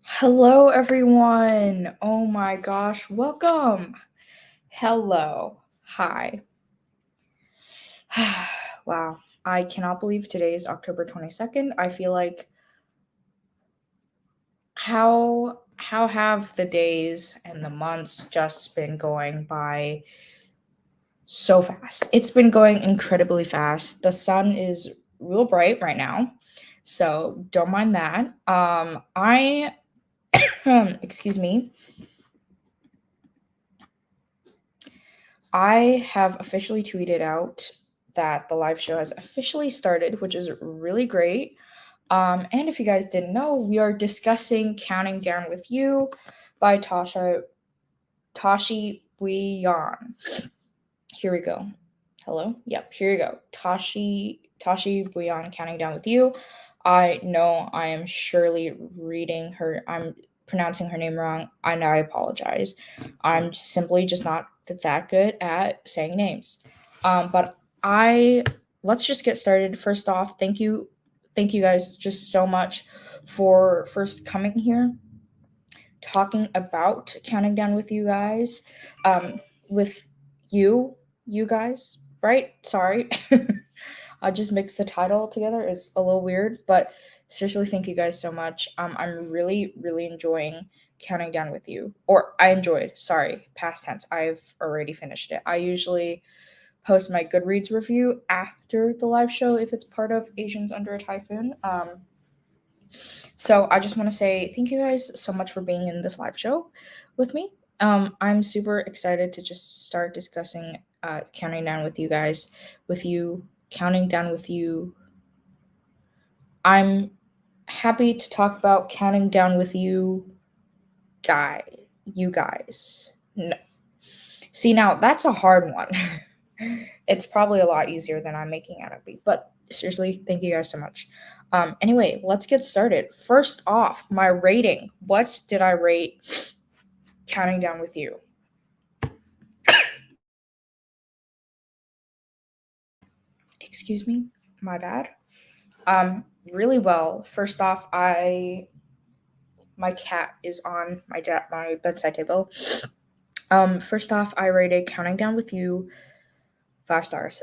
Hello, everyone. Oh my gosh, welcome. Hello. Hi. Wow. I cannot believe today is October 22nd. I feel like how have the days and the months just been going by so fast? It's been going incredibly fast. The sun is real bright right now. So, don't mind that. I excuse me. I have officially tweeted out that the live show has officially started, which is really great. And if you guys didn't know, we are discussing "Counting Down with You" by Tashi Buyan. Here we go. Hello. Yep. Here we go. Tashi Buyan, "Counting Down with You." I know I am surely reading her. I'm pronouncing her name wrong, and I apologize. I'm simply just not that good at saying names. But I let's just get started. First off, thank you guys just so much for first coming here, talking about "Counting Down with You guys, with you guys, right? Sorry. I just mixed the title together. It's a little weird, but seriously, thank you guys so much. I'm really, really enjoying "Counting Down with You." Or I enjoyed, sorry, past tense. I've already finished it. I usually post my Goodreads review after the live show if it's part of Asians Under a Typhoon. So I just want to say thank you guys so much for being in this live show with me. I'm super excited to just start discussing "Counting Down with You guys, with you, "Counting Down with You." I'm happy to talk about "Counting Down with You you guys. No. See, now that's a hard one. It's probably a lot easier than I'm making it out to be, but seriously, thank you guys so much. Anyway, let's get started. First off, my rating. What did I rate "Counting Down with You"? Excuse me, my bad. Really well. First off, my cat is on my bedside table. First off, I rated "Counting Down with You" 5 stars.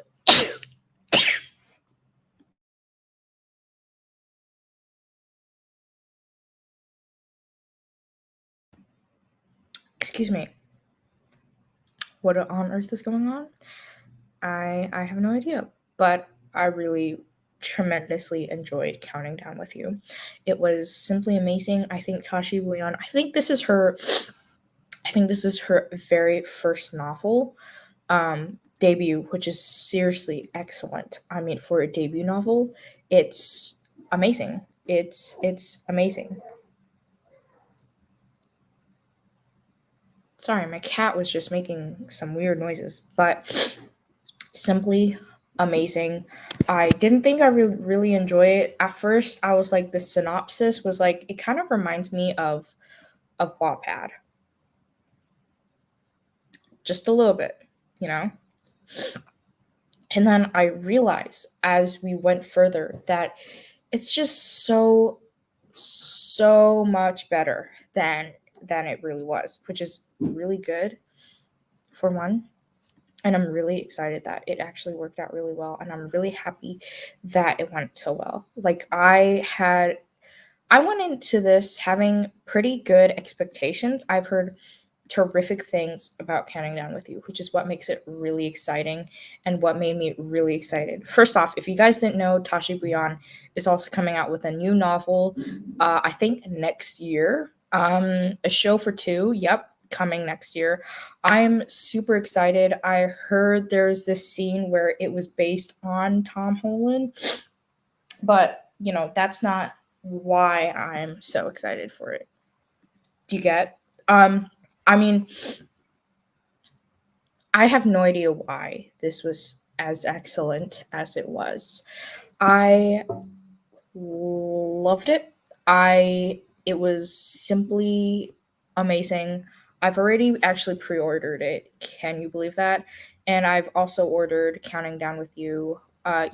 Excuse me. What on earth is going on? I have no idea, but I really tremendously enjoyed "Counting Down with You." It was simply amazing. I think Tashi Wuyan. I think this is her very first novel debut, which is seriously excellent. I mean, for a debut novel, it's amazing. It's amazing. Sorry, my cat was just making some weird noises, but simply amazing. I didn't think I really enjoy it at first. I was like, the synopsis was like, it kind of reminds me of Wattpad, just a little bit, you know. And then I realized as we went further that it's just so much better than it really was, which is really good for one. And I'm really excited that it actually worked out really well, and I'm really happy that it went so well. Like I went into this having pretty good expectations. I've heard terrific things about "Counting Down with You," which is what makes it really exciting and what made me really excited. First off, if you guys didn't know, Tashi Buyan is also coming out with a new novel, I think next year. A show for two, yep, coming next year. I'm super excited. I heard there's this scene where it was based on Tom Holland, but that's not why I'm so excited for it. Do you get? I mean, I have no idea why this was as excellent as it was. I loved it. I It was simply amazing. I've already actually pre-ordered it. Can you believe that? And I've also ordered "Counting Down with You"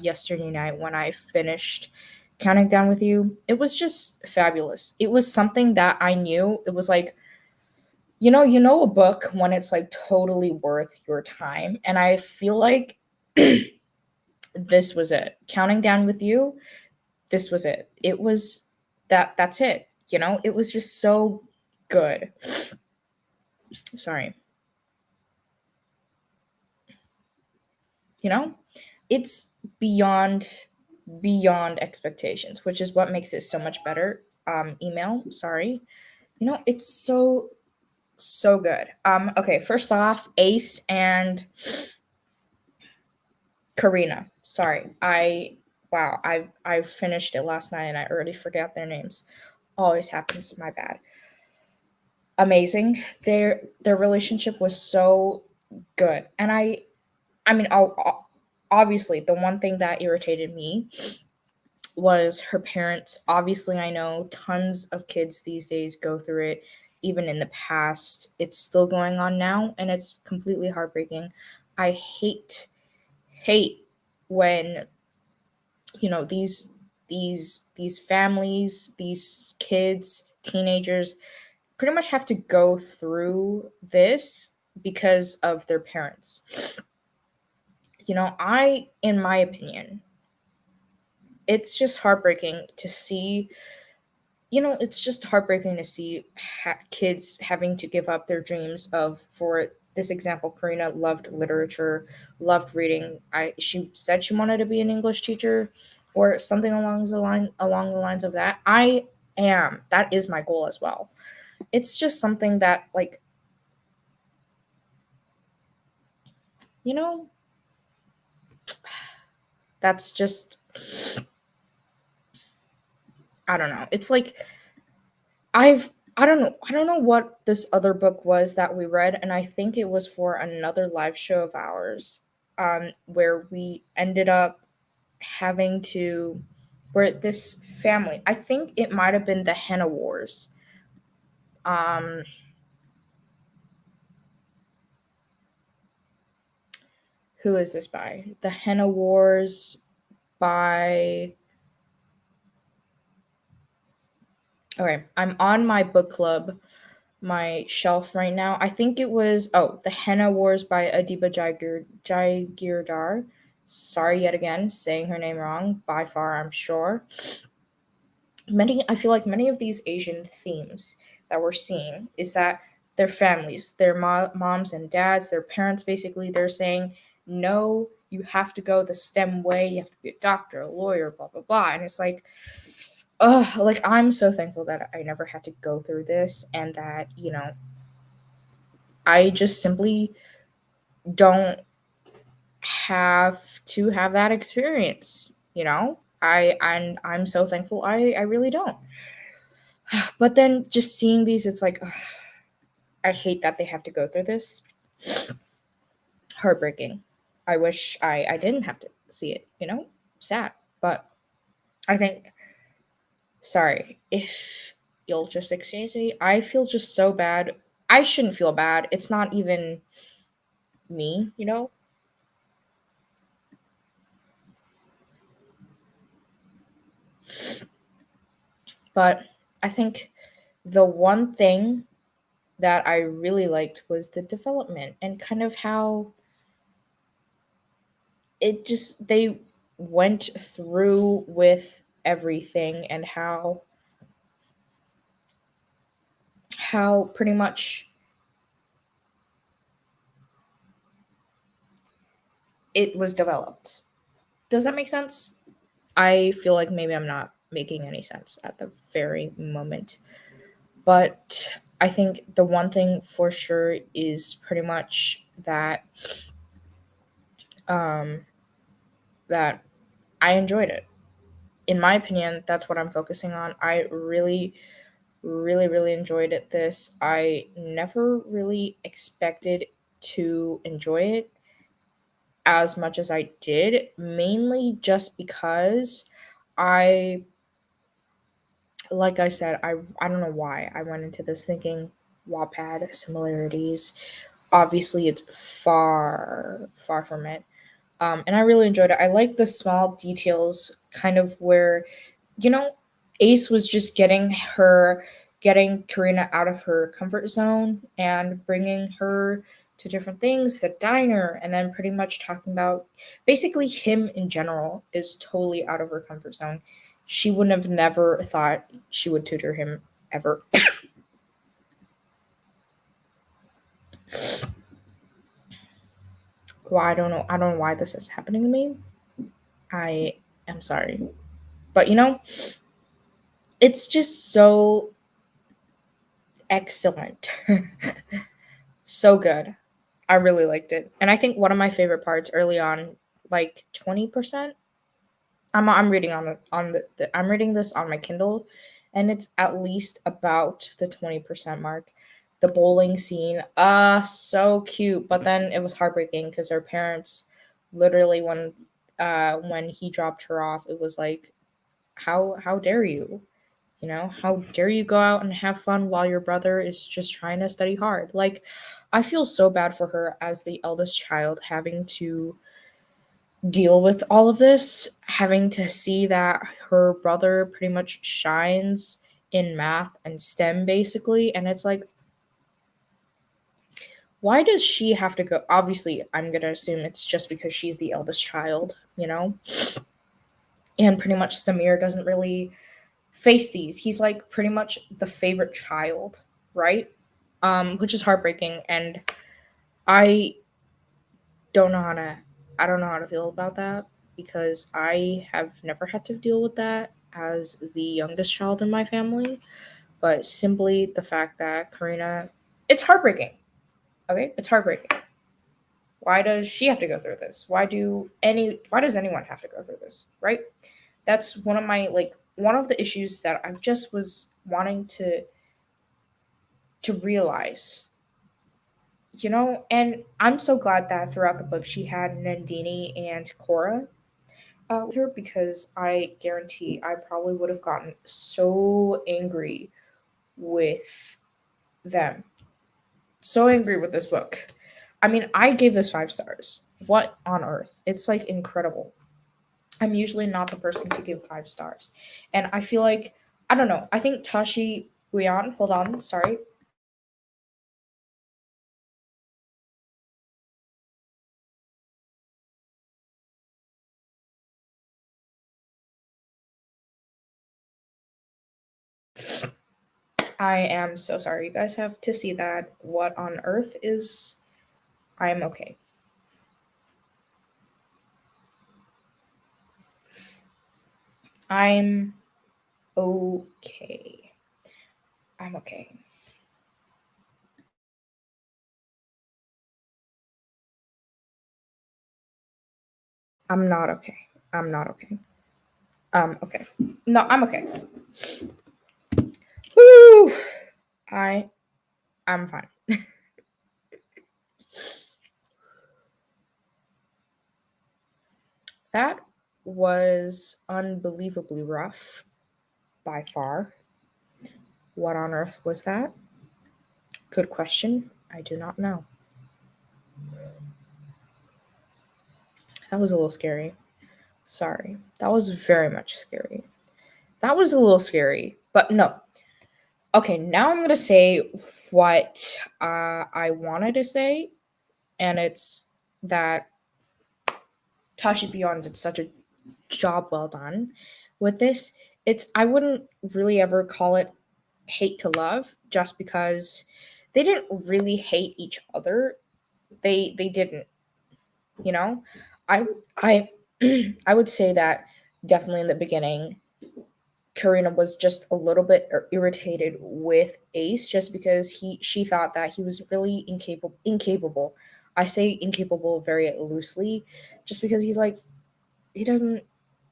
yesterday night when I finished Counting Down with You, it was just fabulous. It was something that I knew. It was like, you know a book when it's like totally worth your time. And I feel like this was it. Counting Down with You, this was it. It was that's it. It was just so good. Sorry. You know? It's beyond expectations, which is what makes it so much better. Email, sorry. It's so good. Okay, first off, Ace and Karina. Sorry. I finished it last night and I already forgot their names. Always happens, my bad. Amazing. Their relationship was so good. And I mean, obviously the one thing that irritated me was her parents. Obviously, I know tons of kids these days go through it. Even in the past, it's still going on now, and it's completely heartbreaking. I hate when these families, these kids, teenagers, pretty much have to go through this because of their parents. In my opinion, it's just heartbreaking to see. It's just heartbreaking to see kids having to give up their dreams of, for this example, Karina loved literature, loved reading. She said she wanted to be an English teacher or something along the lines of that. That is my goal as well. It's just something that, like, you know, that's just, I don't know. It's like I don't know what this other book was that we read, and I think it was for another live show of ours, where we ended up having to where this family, I think it might have been the Henna Wars. Um who is this by? The Henna Wars by Okay, I'm on my book club, my shelf right now. I think it was The Henna Wars by Adiba Jaigirdar. Sorry yet again, saying her name wrong, by far, I'm sure. I feel like many of these Asian themes that we're seeing is that their families, their moms and dads, their parents, basically, they're saying, no, you have to go the STEM way, you have to be a doctor, a lawyer, blah, blah, blah. And it's like, like, I'm so thankful that I never had to go through this, and that, I just simply don't have to have that experience, I'm so thankful I really don't. But then just seeing these, it's like, ugh, I hate that they have to go through this. Heartbreaking. I wish I didn't have to see it, sad. But I think, sorry, if you'll just excuse me, I feel just so bad. I shouldn't feel bad. It's not even me. But I think the one thing that I really liked was the development and kind of how they went through with everything, and how pretty much it was developed. Does that make sense? I feel like maybe I'm not making any sense at the very moment. But I think the one thing for sure is pretty much um that I enjoyed it. In my opinion, that's what I'm focusing on. I really, really, really enjoyed it. I never really expected to enjoy it as much as I did, mainly just because I, like I said, I don't know why I went into this thinking Wattpad similarities. Obviously, it's far, far from it. And I really enjoyed it. I like the small details, kind of where you know, Ace was just getting Karina out of her comfort zone and bringing her to different things, the diner, and then pretty much talking about basically him in general is totally out of her comfort zone. She wouldn't have never thought she would tutor him ever. Well, I don't know. I don't know why this is happening to me. I am sorry. But it's just so excellent. So good. I really liked it. And I think one of my favorite parts early on, like 20%. I'm reading on the I'm reading this on my Kindle, and it's at least about the 20% mark. The bowling scene, so cute. But then it was heartbreaking because her parents literally when he dropped her off, it was like, how dare you? How dare you go out and have fun while your brother is just trying to study hard? Like, I feel so bad for her as the eldest child having to deal with all of this, having to see that her brother pretty much shines in math and STEM basically. And it's like, why does she have to go? Obviously, I'm going to assume it's just because she's the eldest child. And pretty much Samir doesn't really face these. He's like pretty much the favorite child, right? Which is heartbreaking, and I don't know how to I don't know how to feel about that because I have never had to deal with that as the youngest child in my family. But simply the fact that Karina, it's heartbreaking. Okay, it's heartbreaking. Why does she have to go through this? Why does anyone have to go through this, right? That's one of the issues that I just was wanting to realize, and I'm so glad that throughout the book she had Nandini and Cora with her, because I guarantee I probably would have gotten so angry with them. So angry with this book. I mean, I gave this 5 stars. What on earth? It's like incredible. I'm usually not the person to give 5 stars. And I feel like, I don't know, I think Tashi Guyan, hold on, sorry. I am so sorry. You guys have to see that. What on earth is. I'm okay. I'm okay. I'm okay. I'm not okay. I'm not okay. Okay. No, I'm okay. Woo! I I'm fine. That was unbelievably rough by far. What on earth was that? Good question. I do not know. That was a little scary. Sorry. That was very much scary. That was a little scary. But no. Okay, now I'm going to say what I wanted to say, and it's that Tashi Beyond did such a job well done with this. I wouldn't really ever call it hate to love, just because they didn't really hate each other. They didn't, you know. I I would say that definitely in the beginning Karina was just a little bit irritated with Ace, just because she thought that he was really incapable. I say incapable very loosely, just because he doesn't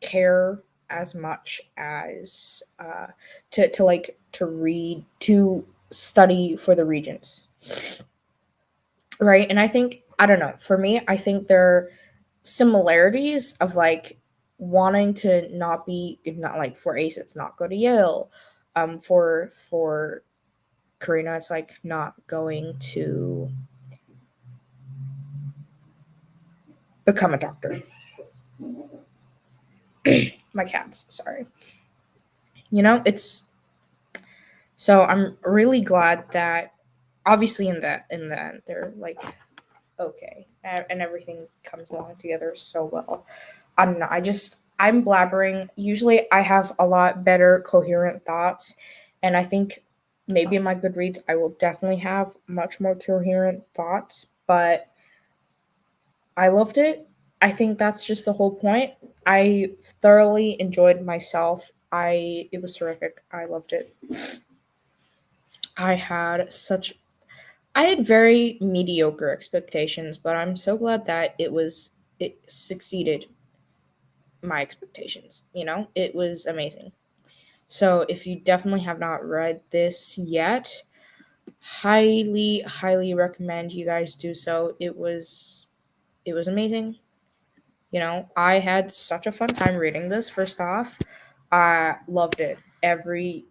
care as much as to read, to study for the regents, right? And I think, I don't know, for me, I think there are similarities of like wanting to not like, for Ace it's not go to Yale, for Karina it's like not going to become a doctor. My cats, sorry. It's so I'm really glad that obviously in the end they're like okay and everything comes along together so well. I don't know. I'm blabbering. Usually I have a lot better coherent thoughts, and I think maybe in my Goodreads I will definitely have much more coherent thoughts, but I loved it. I think that's just the whole point. I thoroughly enjoyed myself. I It was terrific. I loved it. I had such I had very mediocre expectations, but I'm so glad that it succeeded my expectations. It was amazing. So if you definitely have not read this yet, highly, highly recommend you guys do so. It was amazing. I had such a fun time reading this. First off, I loved it. Every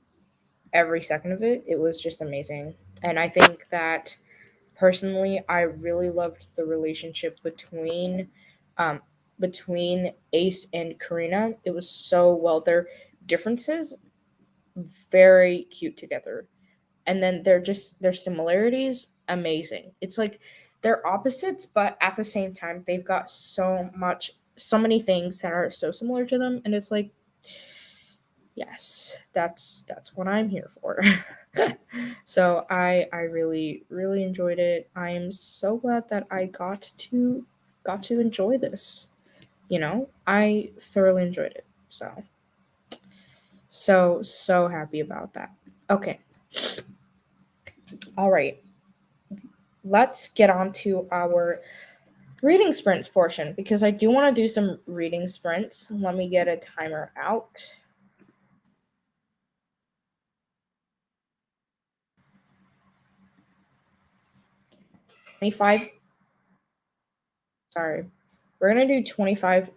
second of it. It was just amazing. And I think that personally, I really loved the relationship um between Ace and Karina. It was so well. Their differences very cute together. And then their similarities amazing. It's like they're opposites, but at the same time they've got so many things that are so similar to them, and it's like yes, that's what I'm here for. So I really really enjoyed it. I am so glad that I got to enjoy this. I thoroughly enjoyed it. So happy about that. Okay. All right. Let's get on to our reading sprints portion because I do want to do some reading sprints. Let me get a timer out. 25. Sorry. We're going to do 25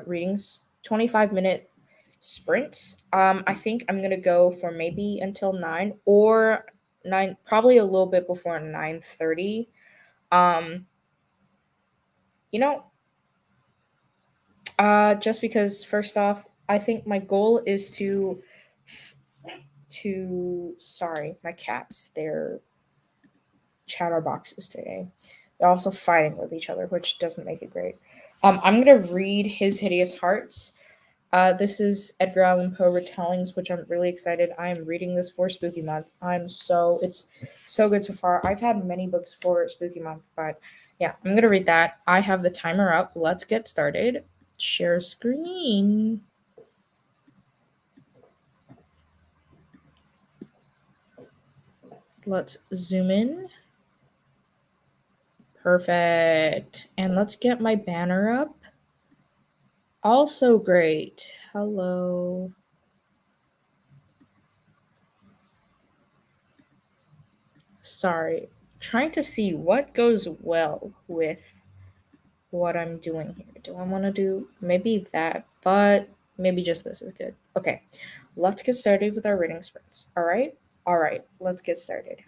readings, 25-minute sprints. I think I'm going to go for maybe until 9 or 9, probably a little bit before 9:30. Um, you know, just because first off, I think my goal is sorry, my cats, they're chatterboxes today. They're also fighting with each other, which doesn't make it great. I'm gonna read His Hideous Hearts. This is Edgar Allan Poe retellings, which I'm really excited. I am reading this for Spooky Month. It's so good so far. I've had many books for Spooky Month, but yeah, I'm gonna read that. I have the timer up. Let's get started. Share screen. Let's zoom in. Perfect. And let's get my banner up. Also great. Hello. Sorry. Trying to see what goes well with what I'm doing here. Do I want to do maybe that, but maybe just this is good. Okay. Let's get started with our reading sprints. All right? All right. Let's get started.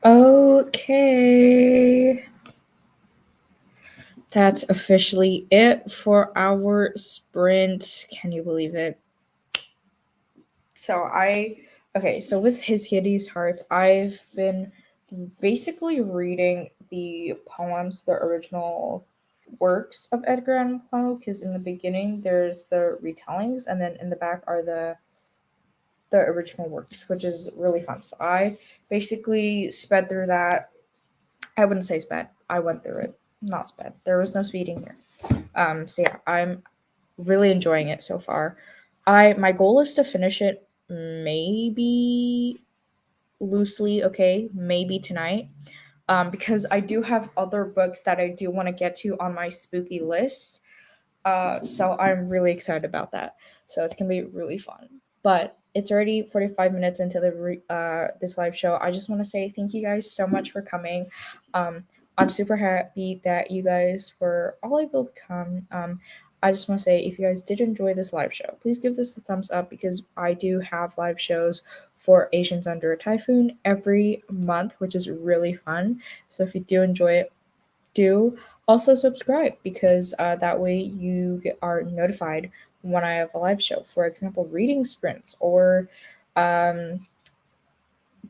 Okay. That's officially it for our sprint. Can you believe it? So so with His Hideous Hearts, I've been basically reading the poems, the original works of Edgar Allan Poe, because in the beginning there's the retellings, and then in the back are the original works, which is really fun. So I basically sped through that. I wouldn't say sped. I went through it, not sped. There was no speeding here. So yeah, I'm really enjoying it so far. My goal is to finish it maybe loosely, okay, maybe tonight. Because I do have other books that I do want to get to on my spooky list. So I'm really excited about that. So it's gonna be really fun. But it's already 45 minutes into this live show. I just want to say thank you guys so much for coming. I'm super happy that you guys were all able to come. I just want to say if you guys did enjoy this live show, please give this a thumbs up because I do have live shows for Asians Under a Typhoon every month, which is really fun. So if you do enjoy it, do also subscribe because that way are notified when I have a live show. For example, reading sprints or um,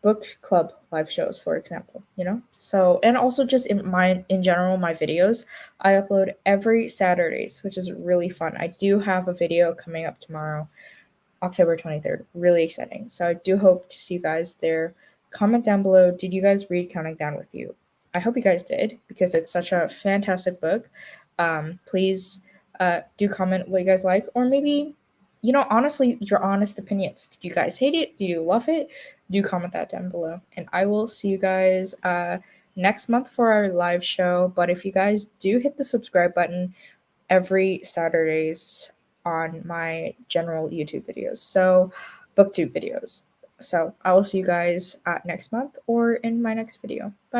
book club live shows, for example. So and also just in general my videos I upload every Saturdays, which is really fun. I do have a video coming up tomorrow, October 23rd. Really exciting. So I do hope to see you guys there. Comment down below, did you guys read Counting Down with You? I hope you guys did because it's such a fantastic book. Please do comment what you guys liked, or maybe, honestly, your honest opinions. Did you guys hate it? Do you love it? Do comment that down below. And I will see you guys next month for our live show. But if you guys do hit the subscribe button, every Saturdays on my general YouTube videos. So, booktube videos. So, I will see you guys next month or in my next video. Bye.